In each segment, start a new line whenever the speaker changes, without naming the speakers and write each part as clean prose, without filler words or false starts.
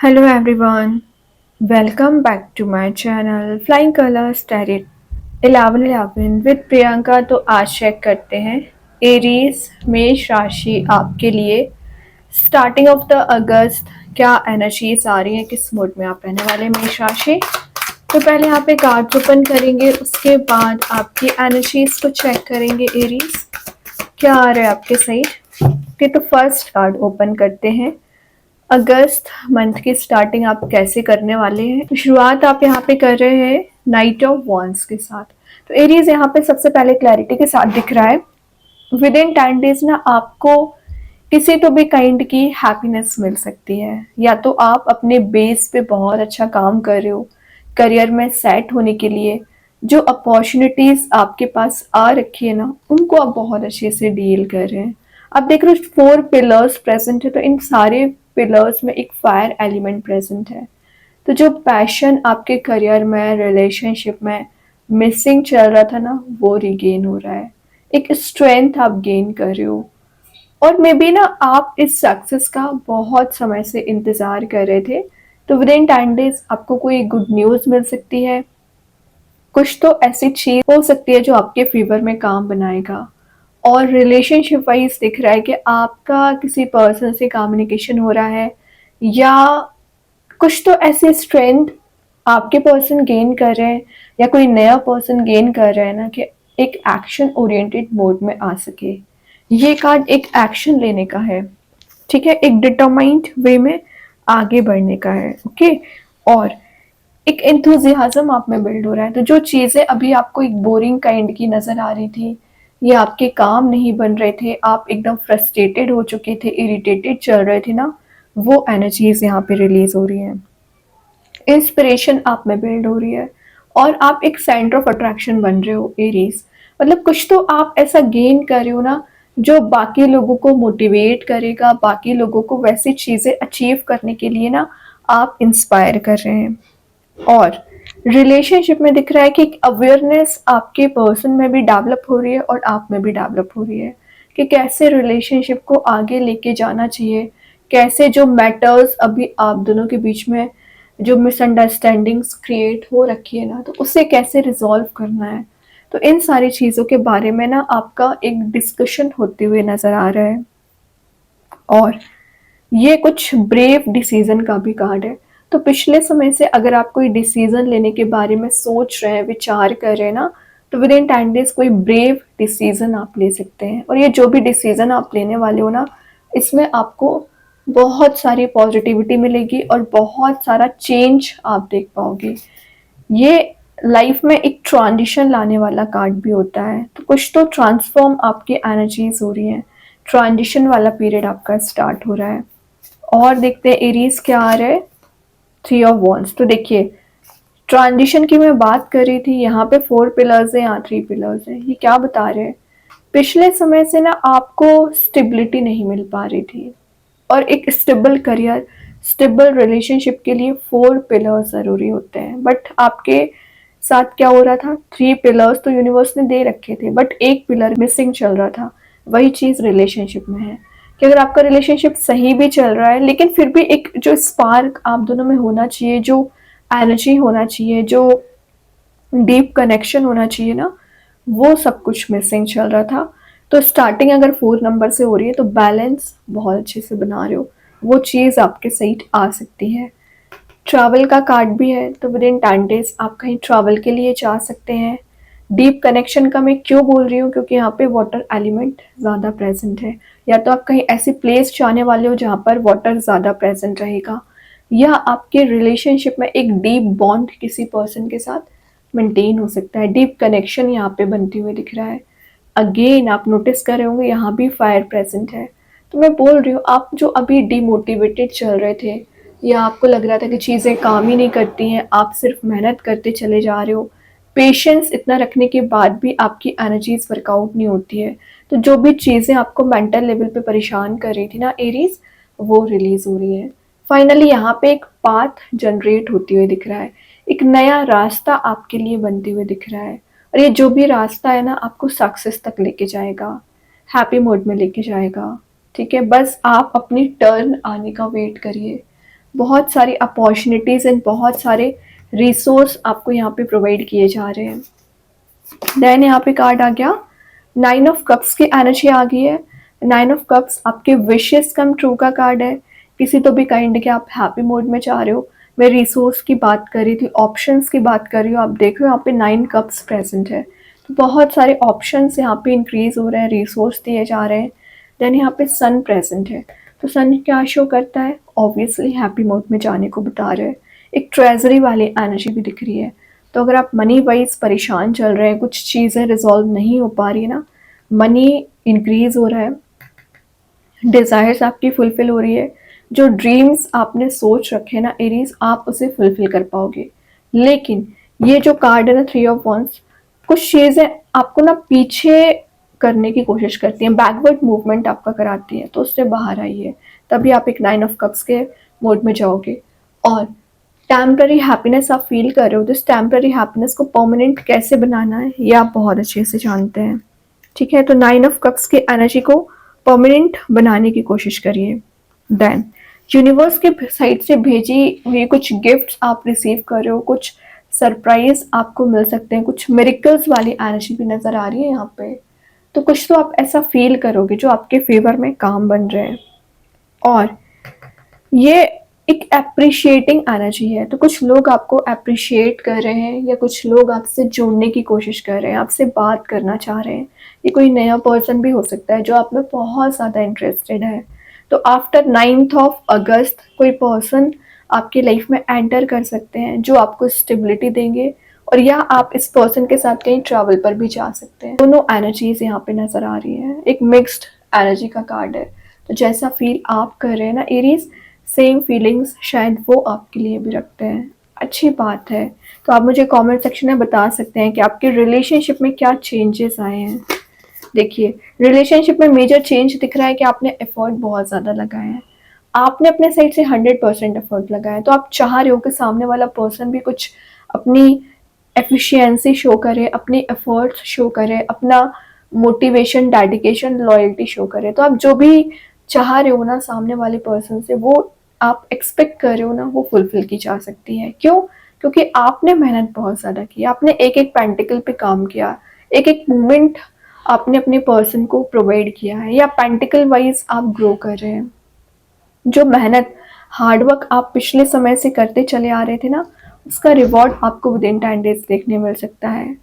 Hello everyone, welcome back to my channel Flying Colors Tarot 1111 with Priyanka. तो आज check करते हैं एरीज मेष राशि आपके लिए स्टार्टिंग ऑफ द अगस्त क्या एनर्जीज आ रही है, किस मूड में आप रहने वाले मेष राशि। तो पहले यहाँ पे कार्ड ओपन करेंगे, उसके बाद आपकी एनर्जीज को चेक करेंगे एरीज क्या आ रहा है आपके साइड। ओके, तो फर्स्ट कार्ड ओपन करते हैं। अगस्त मंथ की स्टार्टिंग आप कैसे करने वाले हैं, तो शुरुआत आप यहाँ पे कर रहे हैं नाइट ऑफ वॉन्स के साथ। तो एरीज यहाँ पे सबसे पहले क्लैरिटी के साथ दिख रहा है विद इन 10 days ना आपको किसी तो भी काइंड की हैप्पीनेस मिल सकती है, या तो आप अपने बेस पे बहुत अच्छा काम कर रहे हो करियर में सेट होने के लिए, जो अपॉर्चुनिटीज आपके पास आ रखी है ना उनको आप बहुत अच्छे से डील कर रहे हैं। आप देख रहे हो 4 पिलर्स प्रेजेंट है, तो इन सारे पिलर्स में एक फायर एलिमेंट प्रेजेंट है। तो जो पैशन आपके करियर में रिलेशनशिप में मिसिंग चल रहा था ना वो रिगेन हो रहा है, एक स्ट्रेंथ आप गेन कर रहे हो। और मे बी ना आप इस सक्सेस का बहुत समय से इंतजार कर रहे थे, तो विद इन 10 days आपको कोई गुड न्यूज मिल सकती है। कुछ तो ऐसी चीज हो सकती है जो आपके फेवर में काम बनाएगा। और रिलेशनशिप वाइज दिख रहा है कि आपका किसी पर्सन से कम्युनिकेशन हो रहा है, या कुछ तो ऐसी स्ट्रेंथ आपके पर्सन गेन कर रहे हैं या कोई नया पर्सन गेन कर रहा है ना, कि एक एक्शन ओरिएंटेड मोड में आ सके। ये कार्ड एक एक्शन लेने का है, ठीक है, एक डिटरमाइंड वे में आगे बढ़ने का है। ओके, और एक एंथुजियाज्म आप में बिल्ड हो रहा है। तो जो चीजें अभी आपको एक बोरिंग काइंड की नजर आ रही थी, ये आपके काम नहीं बन रहे थे, आप एकदम फ्रस्ट्रेटेड हो चुके थे, इरिटेटेड चल रहे थे ना, वो एनर्जीज यहाँ पे रिलीज हो रही है। इंस्पिरेशन आप में बिल्ड हो रही है और आप एक सेंटर ऑफ अट्रैक्शन बन रहे हो एरीज। मतलब कुछ तो आप ऐसा गेन कर रहे हो ना जो बाकी लोगों को मोटिवेट करेगा, बाकी लोगों को वैसी चीजें अचीव करने के लिए ना आप इंस्पायर कर रहे हैं। और रिलेशनशिप में दिख रहा है कि अवेयरनेस आपके पर्सन में भी डेवलप हो रही है और आप में भी डेवलप हो रही है कि कैसे रिलेशनशिप को आगे लेके जाना चाहिए, कैसे जो मैटर्स अभी आप दोनों के बीच में जो मिसअंडरस्टैंडिंग्स क्रिएट हो रखी है ना, तो उसे कैसे रिजॉल्व करना है। तो इन सारी चीज़ों के बारे में ना आपका एक डिस्कशन होते हुए नज़र आ रहा है। और ये कुछ ब्रेव डिसीजन का भी कार्ड है। तो पिछले समय से अगर आप कोई डिसीजन लेने के बारे में सोच रहे हैं, विचार कर रहे हैं ना, तो विद इन 10 days कोई ब्रेव डिसीजन आप ले सकते हैं। और ये जो भी डिसीजन आप लेने वाले हो ना, इसमें आपको बहुत सारी पॉजिटिविटी मिलेगी और बहुत सारा चेंज आप देख पाओगे। ये लाइफ में एक ट्रांजिशन लाने वाला कार्ड भी होता है, तो कुछ तो ट्रांसफॉर्म आपकी एनर्जीज हो रही हैं, ट्रांजिशन वाला पीरियड आपका स्टार्ट हो रहा है। और देखते हैं एरीज क्या आ रहा है। 3 of Wands। तो देखिए, ट्रांजिशन की मैं बात कर रही थी, यहाँ पे 4 पिलर्स है, यहाँ 3 पिलर्स है। ये क्या बता रहे हैं, पिछले समय से ना आपको स्टेबिलिटी नहीं मिल पा रही थी, और एक स्टेबल करियर स्टेबल रिलेशनशिप के लिए 4 पिलर्स ज़रूरी होते हैं। बट आपके साथ क्या हो रहा था, 3 पिलर्स तो यूनिवर्स ने दे रखे थे बट एक पिलर मिसिंग चल रहा था। वही चीज़ रिलेशनशिप में है कि अगर आपका रिलेशनशिप सही भी चल रहा है, लेकिन फिर भी एक जो स्पार्क आप दोनों में होना चाहिए, जो एनर्जी होना चाहिए, जो डीप कनेक्शन होना चाहिए ना, वो सब कुछ मिसिंग चल रहा था। तो स्टार्टिंग अगर 4 नंबर से हो रही है तो बैलेंस बहुत अच्छे से बना रहे हो, वो चीज़ आपके सही आ सकती है। ट्रैवल का कार्ड भी है, तो विद इन 10 days आप कहीं ट्रैवल के लिए जा सकते हैं। डीप कनेक्शन का मैं क्यों बोल रही हूँ, क्योंकि यहाँ पे वाटर एलिमेंट ज़्यादा प्रेजेंट है। या तो आप कहीं ऐसी प्लेस जाने वाले हो जहाँ पर वाटर ज़्यादा प्रेजेंट रहेगा, या आपके रिलेशनशिप में एक डीप बॉन्ड किसी पर्सन के साथ मेंटेन हो सकता है। डीप कनेक्शन यहाँ पे बनती हुई दिख रहा है। अगेन आप नोटिस कर रहे होंगे यहाँ भी फायर प्रेजेंट है। तो मैं बोल रही हूँ, आप जो अभी डिमोटिवेटेड चल रहे थे, या आपको लग रहा था कि चीज़ें काम ही नहीं करती हैं, आप सिर्फ मेहनत करते चले जा रहे हो, पेशेंस इतना रखने के बाद भी आपकी एनर्जीज वर्कआउट नहीं होती है, तो जो भी चीज़ें आपको मेंटल लेवल पे परेशान कर रही थी ना एरीज, वो रिलीज हो रही है। फाइनली यहाँ पे एक पाथ जनरेट होती हुई दिख रहा है, एक नया रास्ता आपके लिए बनते हुए दिख रहा है। और ये जो भी रास्ता है ना आपको सक्सेस तक लेके जाएगा, हैप्पी मोड में लेके जाएगा। ठीक है, बस आप अपनी टर्न आने का वेट करिए। बहुत सारी अपॉर्चुनिटीज़ एंड बहुत सारे रिसोर्स आपको यहाँ पे प्रोवाइड किए जा रहे हैं। देन यहाँ पे कार्ड आ गया 9 ऑफ कप्स की एनर्जी आ गई है। 9 ऑफ कप्स आपके विशेस कम ट्रू का कार्ड है। किसी तो भी काइंड के आप हैप्पी मूड में चाह रहे हो। मैं रिसोर्स की बात कर रही थी, ऑप्शंस की बात कर रही हूँ। आप देख रहे हो यहाँ पे 9 कप्स प्रेजेंट है, तो बहुत सारे ऑप्शंस यहाँ पे इंक्रीज हो रहे हैं, रिसोर्स दिए जा रहे हैं। देन यहाँ पे सन प्रेजेंट है, तो सन क्या शो करता है? ऑब्वियसली हैप्पी मूड में जाने को बता रहे हैं। एक ट्रेजरी वाली एनर्जी भी दिख रही है। तो अगर आप मनी वाइज परेशान चल रहे हैं, कुछ चीज़ें रिजॉल्व नहीं हो पा रही है ना, मनी इंक्रीज हो रहा है, डिज़ायर्स आपकी फुलफिल हो रही है, जो ड्रीम्स आपने सोच रखे ना एरीज, आप उसे फुलफिल कर पाओगे। लेकिन ये जो कार्ड है ना 3 ऑफ वंस, कुछ चीज़ें आपको ना पीछे करने की कोशिश करती हैं, बैकवर्ड मूवमेंट आपका कराती है, तो उससे बाहर आइए, तभी आप एक 9 ऑफ कप्स के मोड में जाओगे। और टेम्पररी हैप्पीनेस आप फील कर रहे हो, तो इस टेम्पररी हैप्पीनेस को परमानेंट कैसे बनाना है ये आप बहुत अच्छे से जानते हैं। ठीक है, तो 9 ऑफ कप्स की एनर्जी को परमानेंट बनाने की कोशिश करिए। देन यूनिवर्स के साइड से भेजी हुई कुछ गिफ्ट्स आप रिसीव कर रहे हो, कुछ सरप्राइज आपको मिल सकते हैं, कुछ मिरेकल्स वाली एनर्जी भी नज़र आ रही है यहाँ पे। तो कुछ तो आप ऐसा फील करोगे जो आपके फेवर में काम बन रहे हैं। और ये एक अप्रिशिएटिंग एनर्जी है, तो कुछ लोग आपको अप्रिशिएट कर रहे हैं या कुछ लोग आपसे जुड़ने की कोशिश कर रहे हैं, आपसे बात करना चाह रहे हैं। ये कोई नया पर्सन भी हो सकता है जो आप में बहुत ज़्यादा इंटरेस्टेड है। तो आफ्टर 9th ऑफ अगस्त कोई पर्सन आपकी लाइफ में एंटर कर सकते हैं जो आपको स्टेबिलिटी देंगे, और या आप इस पर्सन के साथ कहीं ट्रैवल पर भी जा सकते हैं। दोनों एनर्जीज यहाँ पे नज़र आ रही है, एक मिक्स्ड एनर्जी का कार्ड है। तो जैसा फील आप कर रहे हैं ना एरीज, सेम फीलिंग्स शायद वो आपके लिए भी रखते हैं। अच्छी बात है। तो आप मुझे कमेंट सेक्शन में बता सकते हैं कि आपके रिलेशनशिप में क्या चेंजेस आए हैं। देखिए, रिलेशनशिप में मेजर चेंज दिख रहा है कि आपने एफर्ट बहुत ज़्यादा लगाया है, आपने अपने साइड से 100% एफर्ट लगाया है। तो आप चाह रहे हो कि सामने वाला पर्सन भी कुछ अपनी एफिशिएंसी शो करे, अपनी एफर्ट्स शो करे, अपना मोटिवेशन, डेडिकेशन, लॉयल्टी शो करे। तो आप जो भी चाह रहे हो ना सामने वाले पर्सन से, वो आप एक्सपेक्ट कर रहे हो ना, वो फुलफिल की जा सकती है। क्यों? क्योंकि आपने मेहनत बहुत ज़्यादा की, आपने एक एक पेंटिकल पे काम किया, एक एक मोमेंट आपने अपने पर्सन को प्रोवाइड किया है, या पेंटिकल वाइज आप ग्रो कर रहे हैं। जो मेहनत, हार्डवर्क आप पिछले समय से करते चले आ रहे थे ना, उसका रिवॉर्ड आपको विद इन 10 डेज देखने मिल सकता है।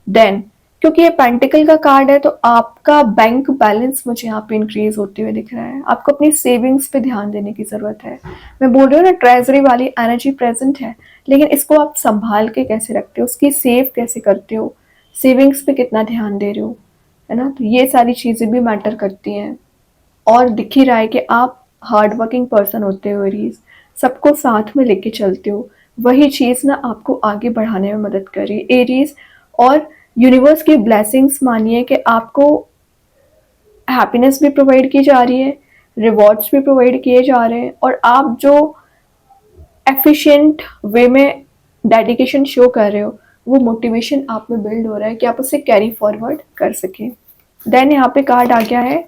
देन क्योंकि ये पेंटिकल का कार्ड है, तो आपका बैंक बैलेंस मुझे यहाँ पे इंक्रीज होते हुए दिख रहा है। आपको अपनी सेविंग्स पे ध्यान देने की ज़रूरत है। मैं बोल रही हूँ ना, ट्रेजरी वाली एनर्जी प्रेजेंट है, लेकिन इसको आप संभाल के कैसे रखते हो, उसकी सेव कैसे करते हो, सेविंग्स पे कितना ध्यान दे रहे हो, है ना। तो ये सारी चीज़ें भी मैटर करती हैं। और दिख ही रहा है कि आप हार्ड वर्किंग पर्सन होते हो एरीज, सबको साथ में लेके चलते हो। वही चीज़ ना आपको आगे बढ़ाने में मदद कर रही है एरीज। और यूनिवर्स की ब्लेसिंग्स मानिए कि आपको हैप्पीनेस भी प्रोवाइड की जा रही है, रिवॉर्ड्स भी प्रोवाइड किए जा रहे हैं, और आप जो एफिशिएंट वे में डेडिकेशन शो कर रहे हो, वो मोटिवेशन आप में बिल्ड हो रहा है कि आप उसे कैरी फॉरवर्ड कर सकें। देन यहाँ पे कार्ड आ गया है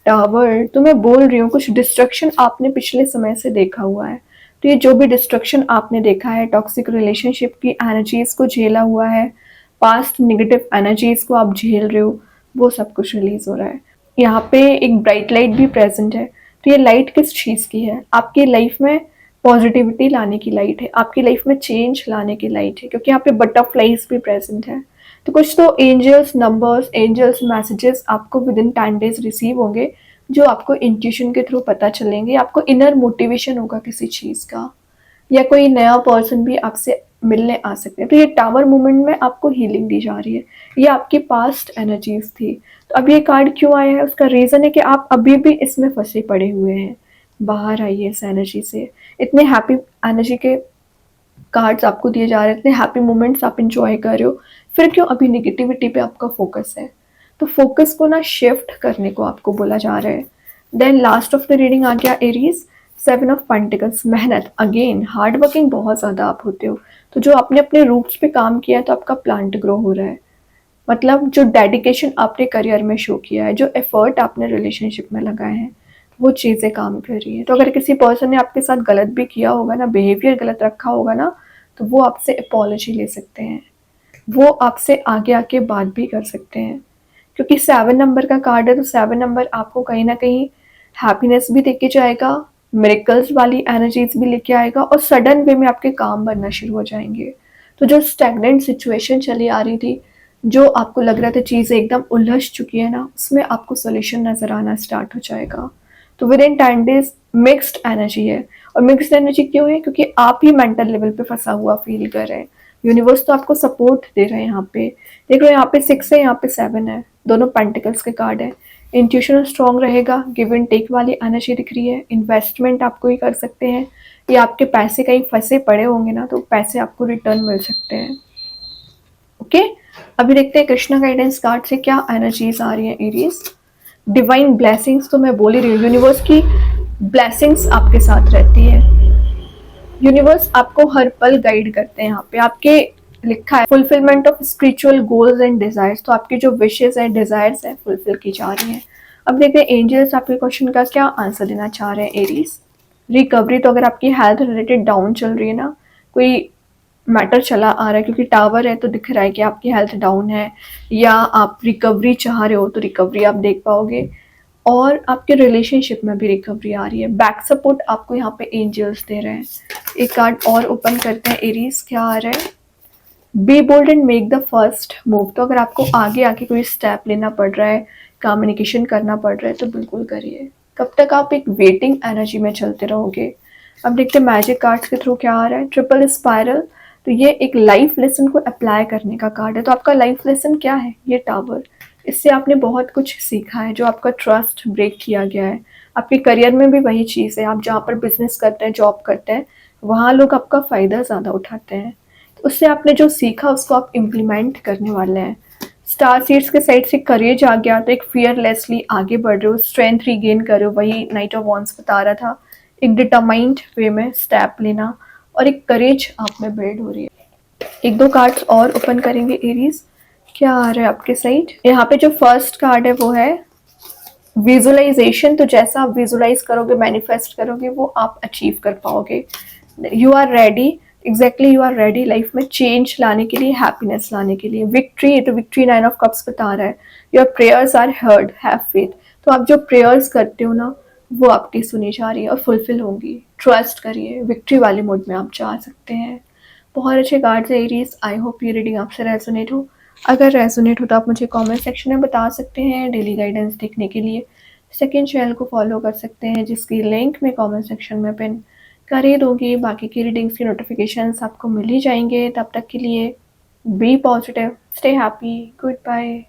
टावर। तो मैं बोल रही हूँ, कुछ डिस्ट्रक्शन आपने पिछले समय से देखा हुआ है। तो ये जो भी डिस्ट्रक्शन आपने देखा है, टॉक्सिक रिलेशनशिप की एनर्जीज को झेला हुआ है, पास्ट नेगेटिव एनर्जीज को आप झेल रहे हो, वो सब कुछ रिलीज हो रहा है। यहाँ पे एक ब्राइट लाइट भी प्रेजेंट है। तो ये लाइट किस चीज़ की है? आपकी लाइफ में पॉजिटिविटी लाने की लाइट है, आपकी लाइफ में चेंज लाने की लाइट है, क्योंकि यहाँ पे बटरफ्लाइज भी प्रेजेंट है। तो कुछ तो एंजल्स नंबर्स, एंजल्स मैसेजेस आपको विद इन 10 डेज रिसीव होंगे, जो आपको इंट्यूशन के थ्रू पता चलेंगे। आपको इनर मोटिवेशन होगा किसी चीज़ का, या कोई नया पर्सन भी आपसे मिलने आ सकते हैं। तो ये टावर मूवमेंट में आपको हीलिंग दी जा रही है। ये आपकी पास्ट एनर्जीज थी। तो अब ये कार्ड क्यों आया है, उसका रीज़न है कि आप अभी भी इसमें फंसे पड़े हुए हैं। बाहर आइए इस एनर्जी से। इतने हैप्पी एनर्जी के कार्ड्स आपको दिए जा रहे हैं, इतने हैप्पी मोमेंट्स आप इंजॉय कर रहे हो, फिर क्यों अभी निगेटिविटी पे आपका फोकस है? तो फोकस को ना शिफ्ट करने को आपको बोला जा रहा है। Then last of the reading आ गया एरीज, 7 ऑफ पेंटिकल्स। मेहनत, अगेन हार्ड वर्किंग बहुत ज़्यादा आप होते हो। तो जो आपने अपने रूट्स पे काम किया है, तो आपका प्लांट ग्रो हो रहा है। मतलब जो डेडिकेशन आपने करियर में शो किया है, जो एफर्ट आपने रिलेशनशिप में लगाए हैं, वो चीज़ें काम कर रही हैं। तो अगर किसी पर्सन ने आपके साथ गलत भी किया होगा ना, बिहेवियर गलत रखा होगा ना, तो वो आपसे अपॉलजी ले सकते हैं, वो आपसे आगे आके बात भी कर सकते हैं। क्योंकि 7 नंबर का कार्ड है, तो 7 नंबर आपको कहीं ना कहीं हैप्पीनेस भी देके जाएगा, मिरेकल्स वाली एनर्जीज भी लेके आएगा, और सडन वे में आपके काम बनना शुरू हो जाएंगे। तो जो स्टैग्नेंट सिचुएशन चली आ रही थी, जो आपको लग रहा था चीज़ें एकदम उलझ चुकी है ना, उसमें आपको सोल्यूशन नज़र आना स्टार्ट हो जाएगा। तो with in 10 days mixed energy है। और मिक्स्ड एनर्जी क्यों है? क्योंकि आप ही मेंटल लेवल पे फंसा हुआ फील कर रहे हैं। यूनिवर्स तो आपको सपोर्ट दे रहे हैं। यहाँ पे देख लो, यहाँ पे 6 है, यहाँ पे 7 है, दोनों पेंटिकल्स के कार्ड है। इंट्यूशन स्ट्रॉन्ग रहेगा, गिव एंड टेक वाली एनर्जी दिख रही है। इन्वेस्टमेंट आपको ही कर सकते हैं, या आपके पैसे कहीं फंसे पड़े होंगे ना, तो पैसे आपको रिटर्न मिल सकते हैं। ओके, अभी देखते हैं कृष्णा गाइडेंस कार्ड से क्या एनर्जीज आ रही है एरीज। डिवाइन ब्लेसिंग्स तो मैं बोल ही रही हूँ, यूनिवर्स की ब्लेसिंग्स आपके साथ रहती है। यूनिवर्स आपको हर पल गाइड करते हैं। यहाँ पे आपके लिखा है fulfilment of spiritual goals and desires. तो आपकी जो विशेष है, डिजायर्स है, फुलफिल की जा रही हैं। अब देखते हैं एंजल्स आपके क्वेश्चन का क्या आंसर देना चाह रहे हैं एरीज। रिकवरी, तो अगर आपकी हेल्थ रिलेटेड डाउन चल रही है ना, कोई मैटर चला आ रहा है, क्योंकि टावर है तो दिख रहा है कि आपकी हेल्थ डाउन है, या आप रिकवरी चाह रहे हो, तो रिकवरी आप देख पाओगे। और आपके रिलेशनशिप में भी रिकवरी आ रही है। बैक सपोर्ट आपको यहाँ पे एंजल्स दे रहे हैं। एक कार्ड और ओपन करते हैं एरीज, क्या आ रहा है। Be bold and make the first move. तो अगर आपको आगे आके कोई स्टेप लेना पड़ रहा है, कम्युनिकेशन करना पड़ रहा है, तो बिल्कुल करिए। कब तक आप एक वेटिंग एनर्जी में चलते रहोगे। अब देखते हैं मैजिक कार्ड्स के थ्रू क्या आ रहा है। ट्रिपल स्पाइरल, तो ये एक लाइफ लेसन को अप्लाई करने का कार्ड है। तो आपका लाइफ लेसन क्या है? ये टावर। इससे आपने बहुत कुछ सीखा है, जो आपका ट्रस्ट ब्रेक किया गया है। आपके करियर में भी वही चीज़ है, आप जहाँ पर बिजनेस करते हैं, जॉब करते हैं, वहाँ लोग आपका फ़ायदा ज़्यादा उठाते हैं। तो उससे आपने जो सीखा उसको आप इम्प्लीमेंट करने वाले हैं। स्टार सीड्स के साइड से करेज आ गया, तो एक फियरलेसली आगे बढ़ रहे हो, स्ट्रेंथ रीगेन कर रहे हो। वही नाइट ऑफ वॉन्ड्स बता रहा था, एक डिटरमाइंड वे में स्टेप लेना, और एक करेज आप में बिल्ड हो रही है। एक दो कार्ड्स और ओपन करेंगे एरीज, क्या आ रहा है आपके साइड। यहाँ पे जो फर्स्ट कार्ड है वो है विजुअलाइजेशन। तो जैसा आप विजुअलाइज करोगे, मैनिफेस्ट करोगे, वो आप अचीव कर पाओगे। You are ready, exactly you are ready life में चेंज लाने के लिए, हैप्पीनेस लाने के लिए। विक्ट्री, तो विक्ट्री 9 ऑफ कप्स बता रहा है। Your prayers are heard, have faith. तो आप जो प्रेयर्स करते हो ना, वो आपकी सुनी जा रही है और फुलफिल होंगी। ट्रस्ट करिए, विक्ट्री वाले मोड में आप जा सकते हैं। बहुत अच्छे कार्ड्स है एरीज। आई होप ये रीडिंग आपसे रेजोनेट हो। अगर रेजोनेट हो तो आप मुझे कमेंट सेक्शन में बता सकते हैं। डेली गाइडेंस देखने के लिए सेकंड चैनल को फॉलो कर सकते हैं, जिसकी लिंक मैं कमेंट सेक्शन में पिन कर ही दूंगी। बाकी की रीडिंग्स की नोटिफिकेशंस आपको मिल ही जाएंगे। तब तक के लिए be positive, stay happy, good bye.